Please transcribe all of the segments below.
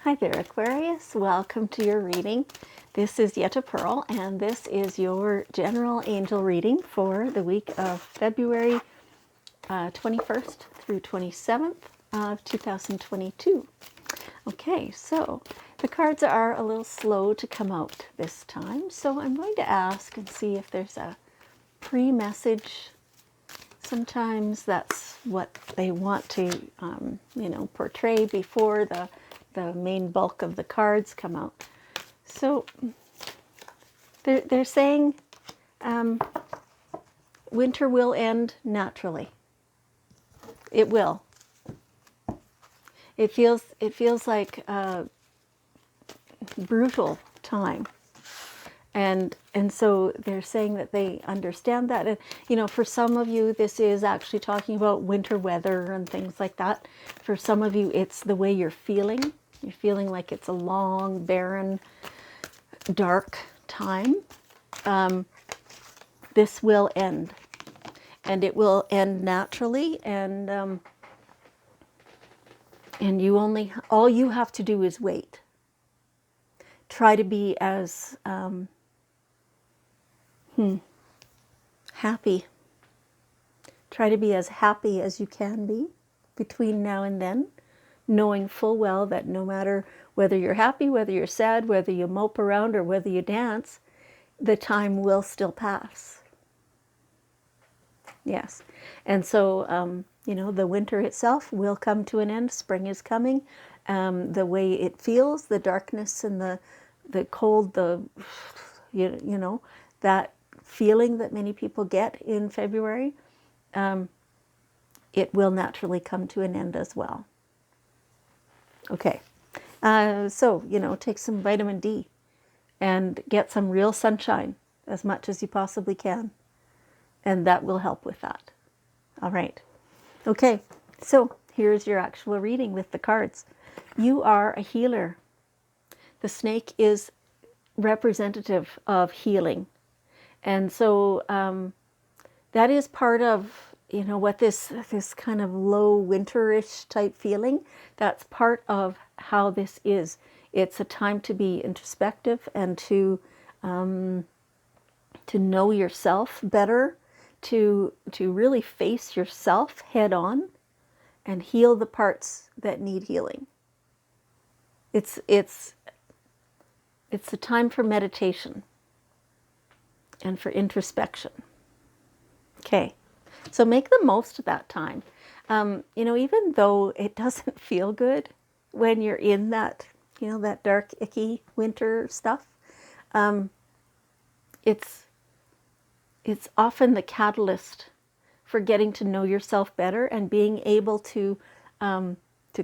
Hi there, Aquarius. Welcome to your reading. This is Yetta Pearl, and this is your general angel reading for the week of February 21st through 27th of 2022. Okay, so the cards are a little slow to come out this time, so I'm going to ask and see if there's a pre-message. Sometimes that's what they want to, portray before the main bulk of the cards come out. So they're saying winter will end naturally. It will. It feels like a brutal time. And so they're saying that they understand that. And, for some of you, this is actually talking about winter weather and things like that. For some of you, it's the way you're feeling. You're feeling like it's a long, barren, dark time. This will end. And it will end naturally. And all you have to do is wait. Try to be as happy. Try to be as happy as you can be between now and then, knowing full well that no matter whether you're happy, whether you're sad, whether you mope around or whether you dance, the time will still pass. Yes. And so, the winter itself will come to an end. Spring is coming. The way it feels, the darkness and the cold, that feeling that many people get in February, it will naturally come to an end as well. Okay. So, take some vitamin D and get some real sunshine as much as you possibly can. And that will help with that. All right. Okay. So here's your actual reading with the cards. You are a healer. The snake is representative of healing. And so that is part of, what this kind of low winterish type feeling, that's part of how this is. It's a time to be introspective and to know yourself better, to really face yourself head on and heal the parts that need healing. It's a time for meditation and for introspection. Okay, so make the most of that time. Even though it doesn't feel good when you're in that, that dark, icky winter stuff, it's often the catalyst for getting to know yourself better and being able to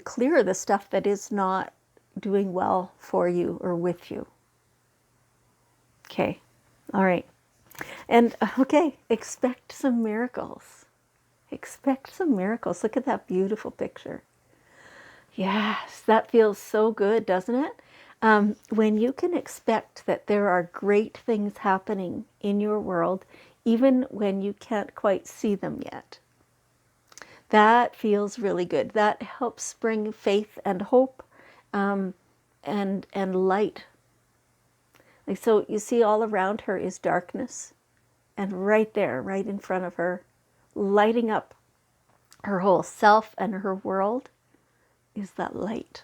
clear the stuff that is not doing well for you or with you. Okay, all right. And okay, expect some miracles. Expect some miracles. Look at that beautiful picture. Yes, that feels so good, doesn't it? When you can expect that there are great things happening in your world, even when you can't quite see them yet. That feels really good. That helps bring faith and hope and light. Like, so you see all around her is darkness. And right there, right in front of her, lighting up her whole self and her world, is that light.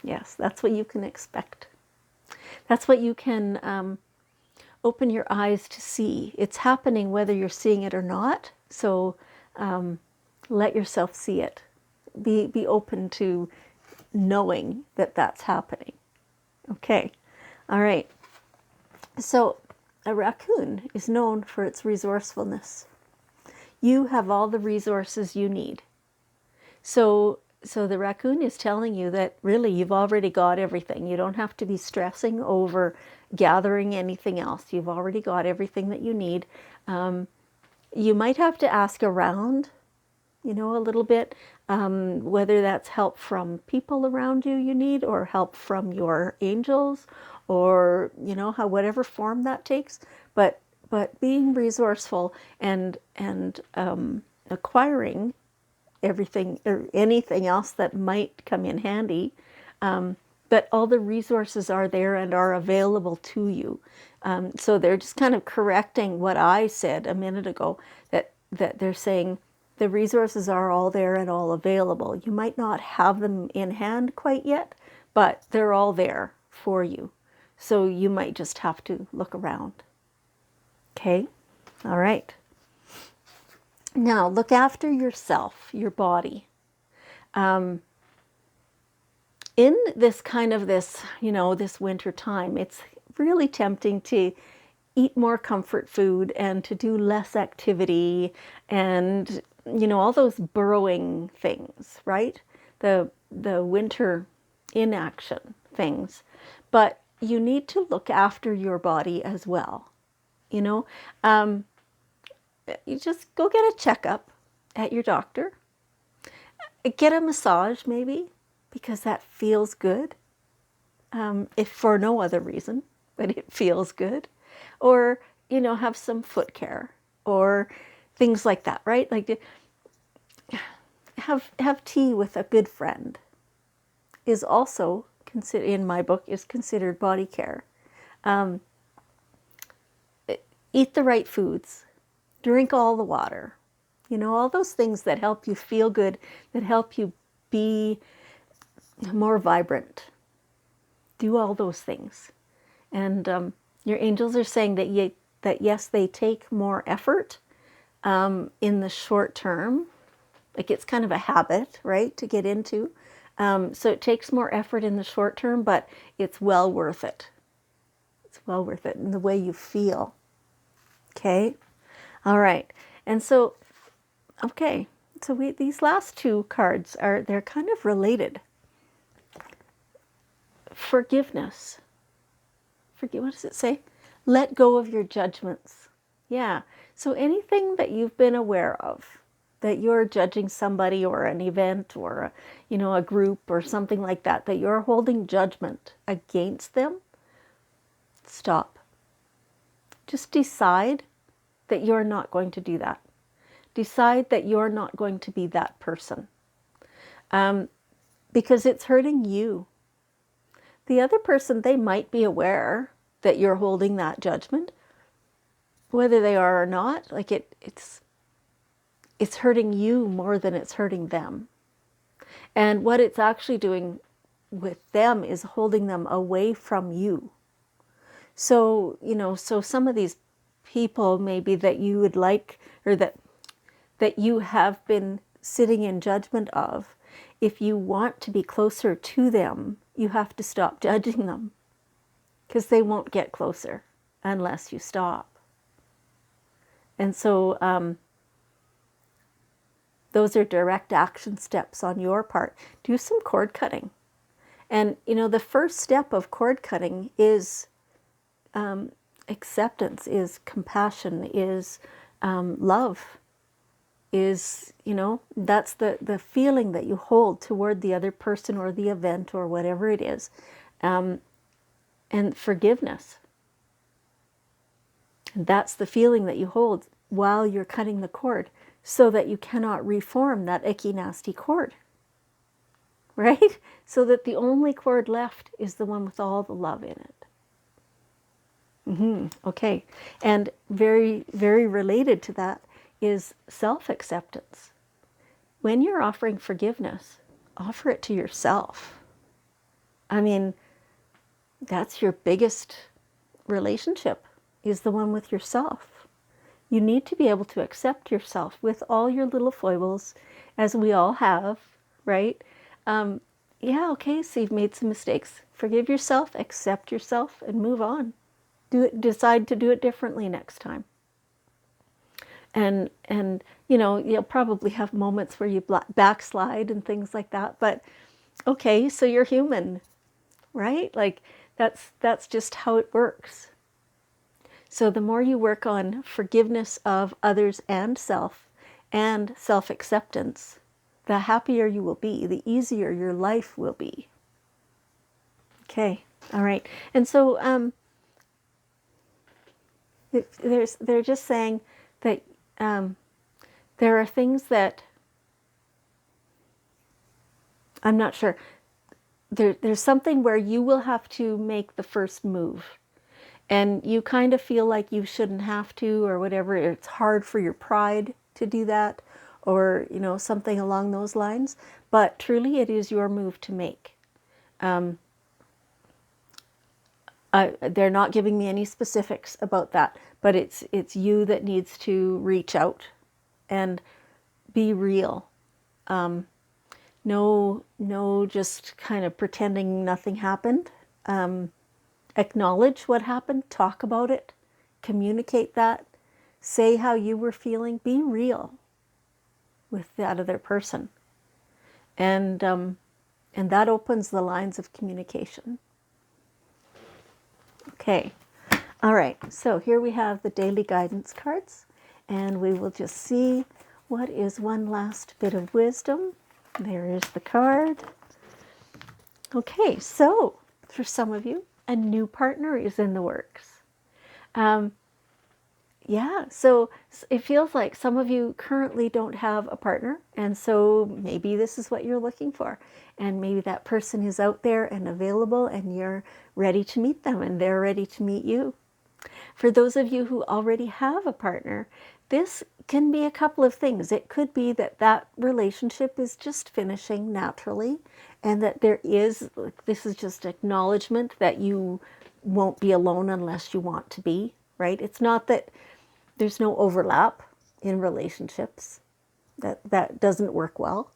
Yes, that's what you can expect. That's what you can open your eyes to see. It's happening whether you're seeing it or not. So let yourself see it. Be open to knowing that that's happening. Okay, all right. So a raccoon is known for its resourcefulness. You have all the resources you need. So the raccoon is telling you that really you've already got everything. You don't have to be stressing over gathering anything else. You've already got everything that you need. You might have to ask around, a little bit, whether that's help from people around you need, or help from your angels, or, whatever form that takes. But being resourceful and acquiring everything or anything else that might come in handy. But all the resources are there and are available to you. So they're just kind of correcting what I said a minute ago, that they're saying the resources are all there and all available. You might not have them in hand quite yet, but they're all there for you. So you might just have to look around. Okay? All right. Now, look after yourself, your body. In this kind of this winter time, it's really tempting to eat more comfort food and to do less activity and, all those burrowing things, right? The winter inaction things. But you need to look after your body as well. You just go get a checkup at your doctor. Get a massage maybe, because that feels good. If for no other reason, but it feels good. Or, have some foot care or things like that, right? Like have tea with a good friend is also considered, in my book, is considered body care. Eat the right foods, drink all the water, all those things that help you feel good, that help you be more vibrant. Do all those things. And your angels are saying that yes, they take more effort in the short term. Like it's kind of a habit, right, to get into. So it takes more effort in the short term, but it's well worth it. It's well worth it in the way you feel. Okay? All right. And so, okay. So these last two cards they're kind of related. Forgiveness. What does it say? Let go of your judgments. Yeah. So anything that you've been aware of, that you're judging somebody or an event or a group or something like that, that you're holding judgment against them, stop. Just decide that you're not going to do that. Decide that you're not going to be that person. Because it's hurting you. The other person, they might be aware that you're holding that judgment, whether they are or not. Like it's hurting you more than it's hurting them. And what it's actually doing with them is holding them away from you. So, so some of these people maybe that you would like, or that you have been sitting in judgment of, if you want to be closer to them, you have to stop judging them, because they won't get closer unless you stop. And so those are direct action steps on your part. Do some cord cutting. And, the first step of cord cutting is acceptance, is compassion, is love, is, that's the feeling that you hold toward the other person or the event or whatever it is. And forgiveness. And that's the feeling that you hold while you're cutting the cord, so that you cannot reform that icky, nasty cord. Right? So that the only cord left is the one with all the love in it. Okay. And very, very related to that is self-acceptance. When you're offering forgiveness, offer it to yourself. I mean, that's your biggest relationship, is the one with yourself. You need to be able to accept yourself with all your little foibles, as we all have, right? Yeah, okay, so you've made some mistakes. Forgive yourself, accept yourself, and move on. Decide to do it differently next time. And you'll probably have moments where you backslide and things like that, but okay, so you're human, right? Like that's just how it works. So the more you work on forgiveness of others and self-acceptance, the happier you will be, the easier your life will be. Okay, all right. And so they're just saying that there are things that I'm not sure. There's something where you will have to make the first move. And you kind of feel like you shouldn't have to or whatever. It's hard for your pride to do that or, something along those lines. But truly, it is your move to make. They're not giving me any specifics about that, but it's you that needs to reach out and be real. No, just kind of pretending nothing happened. Acknowledge what happened, talk about it, communicate that, say how you were feeling, be real with that other person. And that opens the lines of communication. Okay. All right. So here we have the daily guidance cards, and we will just see what is one last bit of wisdom. There is the card. Okay. So for some of you, a new partner is in the works. Yeah, so it feels like some of you currently don't have a partner, and so maybe this is what you're looking for. And maybe that person is out there and available, and you're ready to meet them, and they're ready to meet you. For those of you who already have a partner, this can be a couple of things. It could be that that relationship is just finishing naturally, and that this is just acknowledgement that you won't be alone unless you want to be, right? It's not that there's no overlap in relationships. That doesn't work well.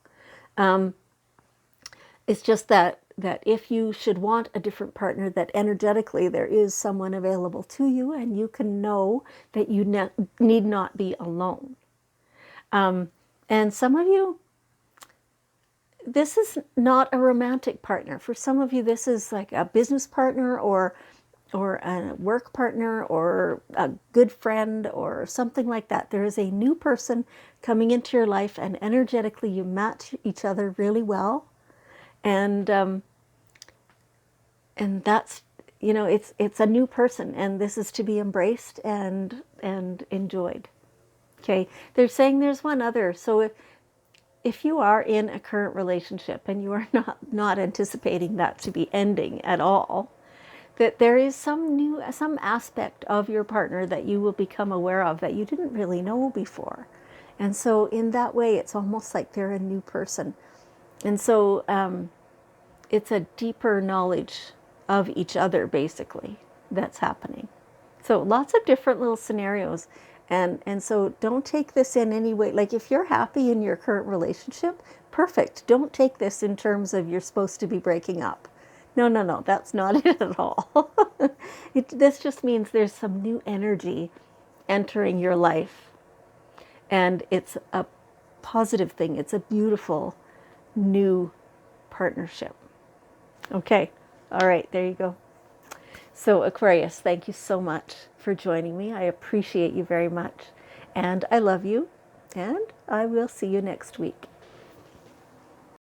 It's just that if you should want a different partner, that energetically there is someone available to you, and you can know that you need not be alone. And some of you, this is not a romantic partner. For some of you, this is like a business partner or a work partner or a good friend or something like that. There is a new person coming into your life, and energetically you match each other really well. And that's, it's a new person, and this is to be embraced and enjoyed. Okay, they're saying there's one other. So if you are in a current relationship and you are not anticipating that to be ending at all, that there is some aspect of your partner that you will become aware of that you didn't really know before. And so in that way, it's almost like they're a new person. And so it's a deeper knowledge of each other, basically, that's happening. So lots of different little scenarios. And so don't take this in any way. Like if you're happy in your current relationship, perfect. Don't take this in terms of you're supposed to be breaking up. No, that's not it at all. This just means there's some new energy entering your life. And it's a positive thing. It's a beautiful new partnership. Okay. All right. There you go. So Aquarius, thank you so much for joining me. I appreciate you very much. And I love you. And I will see you next week.